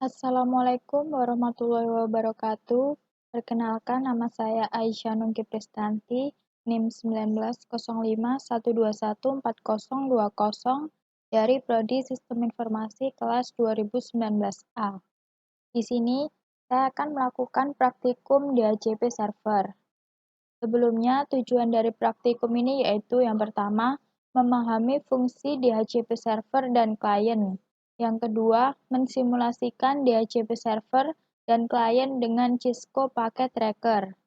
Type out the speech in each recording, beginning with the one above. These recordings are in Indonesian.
Assalamualaikum warahmatullahi wabarakatuh. Perkenalkan, nama saya Aisyah Nungki Pristanti, NIM 190512140020 dari Prodi Sistem Informasi kelas 2019A. Di sini, saya akan melakukan praktikum DHCP server. Sebelumnya, tujuan dari praktikum ini yaitu yang pertama, memahami fungsi DHCP server dan klien. Yang kedua, mensimulasikan DHCP server dan klien dengan Cisco Packet Tracker.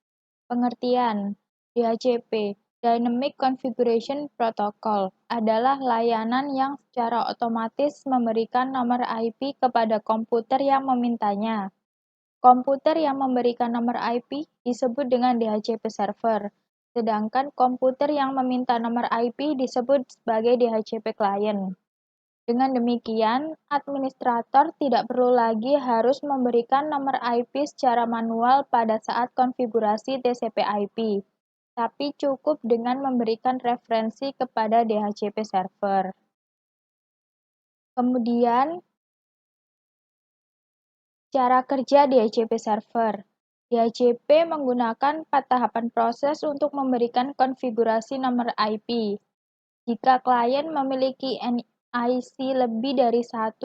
Pengertian: DHCP Dynamic Configuration Protocol adalah layanan yang secara otomatis memberikan nomor IP kepada komputer yang memintanya. Komputer yang memberikan nomor IP disebut dengan DHCP server, sedangkan komputer yang meminta nomor IP disebut sebagai DHCP client. Dengan demikian, administrator tidak perlu lagi harus memberikan nomor IP secara manual pada saat konfigurasi TCP/IP, tapi cukup dengan memberikan referensi kepada DHCP server. Kemudian, cara kerja DHCP server. DHCP menggunakan 4 tahapan proses untuk memberikan konfigurasi nomor IP. Jika klien memiliki NIC lebih dari 1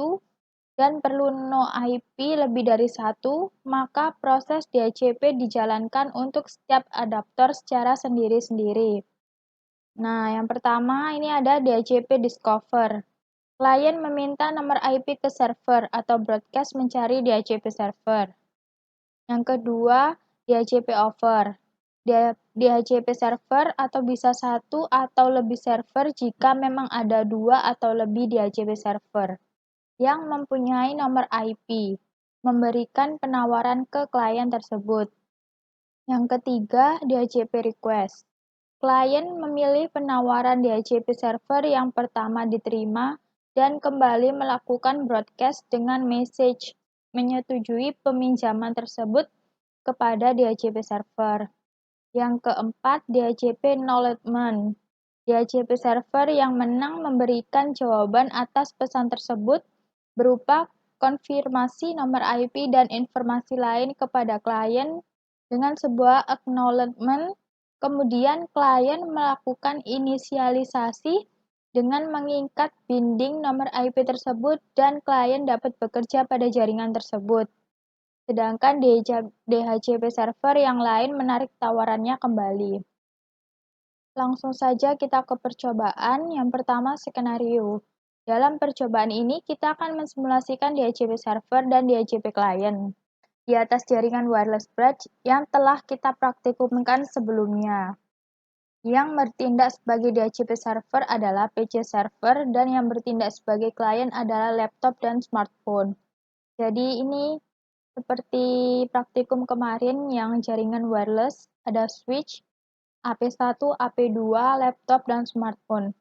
dan perlu no IP lebih dari 1, maka proses DHCP dijalankan untuk setiap adaptor secara sendiri-sendiri. Nah, yang pertama ini ada DHCP Discover. Klien meminta nomor IP ke server atau broadcast mencari DHCP server. Yang kedua, DHCP Over. DHCP server atau bisa satu atau lebih server jika memang ada 2 atau lebih DHCP server yang mempunyai nomor IP, memberikan penawaran ke klien tersebut. Yang ketiga, DHCP Request. Klien memilih penawaran DHCP server yang pertama diterima dan kembali melakukan broadcast dengan message menyetujui peminjaman tersebut kepada DHCP server. Yang keempat, DHCP Acknowledgement. DHCP server yang menang memberikan jawaban atas pesan tersebut berupa konfirmasi nomor IP dan informasi lain kepada klien dengan sebuah acknowledgement. Kemudian klien melakukan inisialisasi dengan mengikat binding nomor IP tersebut dan klien dapat bekerja pada jaringan tersebut. Sedangkan DHCP server yang lain menarik tawarannya kembali. Langsung saja kita ke percobaan. Yang pertama, skenario. Dalam percobaan ini, kita akan mensimulasikan DHCP server dan DHCP client di atas jaringan wireless bridge yang telah kita praktikumkan sebelumnya. Yang bertindak sebagai DHCP server adalah PC server dan yang bertindak sebagai klien adalah laptop dan smartphone. Jadi ini seperti praktikum kemarin yang jaringan wireless, ada switch, AP1, AP2, laptop, dan smartphone.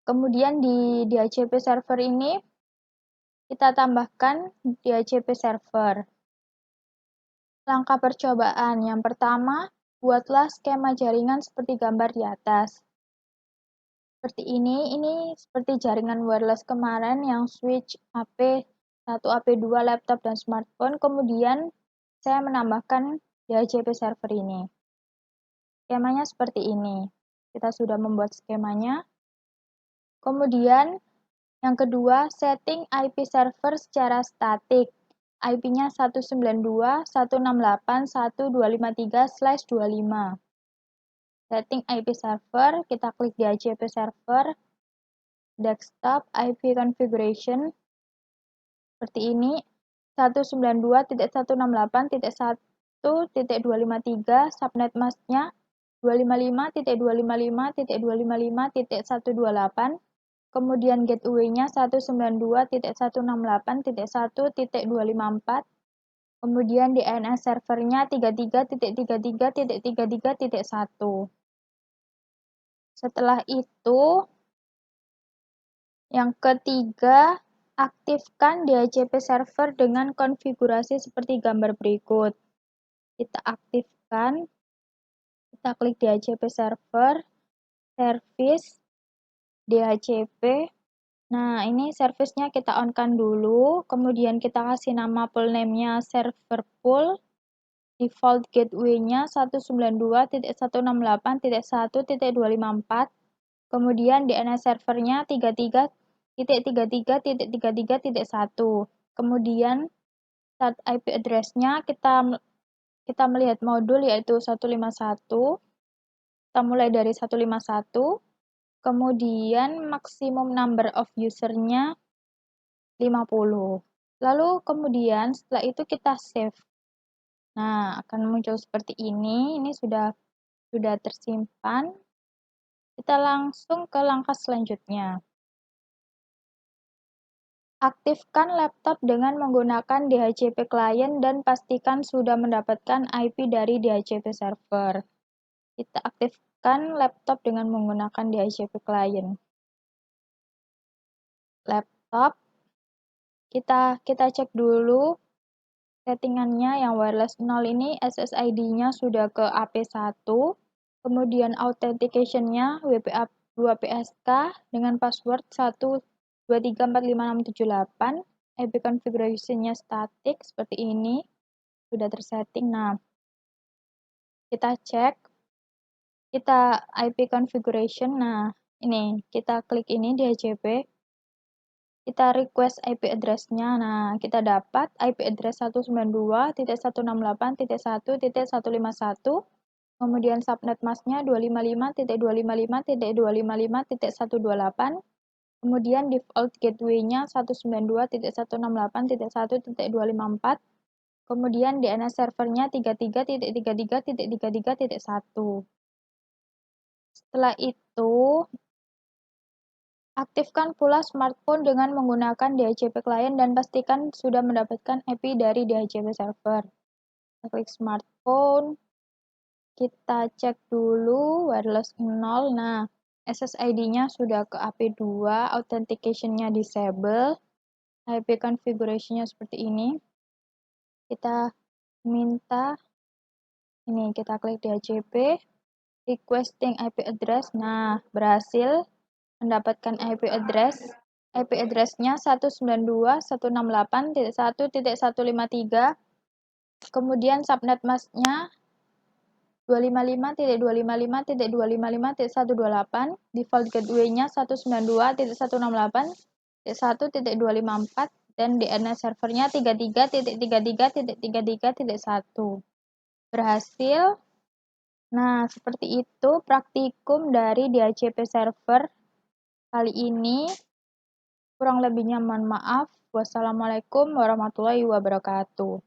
Kemudian di DHCP server ini, kita tambahkan DHCP server. Langkah percobaan. Yang pertama, buatlah skema jaringan seperti gambar di atas. Seperti ini seperti jaringan wireless kemarin yang switch AP1, AP2, laptop, dan smartphone. Kemudian, saya menambahkan DHCP server ini. Skemanya seperti ini. Kita sudah membuat skemanya. Kemudian, yang kedua, setting IP server secara statik. IP-nya 192.168.1.253/25. Setting IP server, kita klik DHCP server, desktop, IP configuration, seperti ini, 192.168.1.253, subnet masknya 255.255.255.128, kemudian gateway-nya 192.168.1.254, kemudian DNS servernya 33.33.33.1. Setelah itu, yang ketiga, aktifkan DHCP server dengan konfigurasi seperti gambar berikut. Kita aktifkan, kita klik DHCP server, service, DHCP, Nah, ini service-nya kita on-kan dulu, kemudian kita kasih nama pool name-nya server pool, default gateway-nya 192.168.1.254, kemudian DNS servernya 33.33.33.1, kemudian start IP address-nya kita melihat modul yaitu 151, kita mulai dari 151, kemudian maksimum number of user-nya 50. Lalu kemudian setelah itu kita save. Nah, akan muncul seperti ini. Ini sudah tersimpan. Kita langsung ke langkah selanjutnya. Aktifkan laptop dengan menggunakan DHCP client dan pastikan sudah mendapatkan IP dari DHCP server. Kita aktifkan laptop dengan menggunakan DHCP client. Laptop, kita cek dulu settingannya. Yang wireless 0 ini SSID-nya sudah ke AP1, kemudian authentication-nya WPA 2PSK dengan password 123456778, IP configuration-nya static seperti ini, sudah tersetting. Nah, kita cek, kita IP configuration. Nah, ini kita klik ini DHCP, kita request IP address-nya. Nah, kita dapat IP address 192.168.1.151, kemudian subnet mask-nya 255.255.255.128, kemudian default gateway-nya 192.168.1.254, kemudian DNS servernya 33.33.33.1. Setelah itu, aktifkan pula smartphone dengan menggunakan DHCP client dan pastikan sudah mendapatkan IP dari DHCP server. Kita klik smartphone, kita cek dulu wireless 0. Nah, SSID-nya sudah ke AP2, authentication-nya disable, IP configuration-nya seperti ini. Kita minta, ini kita klik DHCP, requesting IP address. Nah, berhasil mendapatkan IP address. IP address-nya 192.168.1.153, kemudian subnet mask-nya 255.255.255.128, default gateway-nya 192.168.1.254, dan DNS servernya 33.33.33.1. Berhasil. Nah, seperti itu praktikum dari DHCP server kali ini. Kurang lebihnya mohon maaf. Wassalamualaikum warahmatullahi wabarakatuh.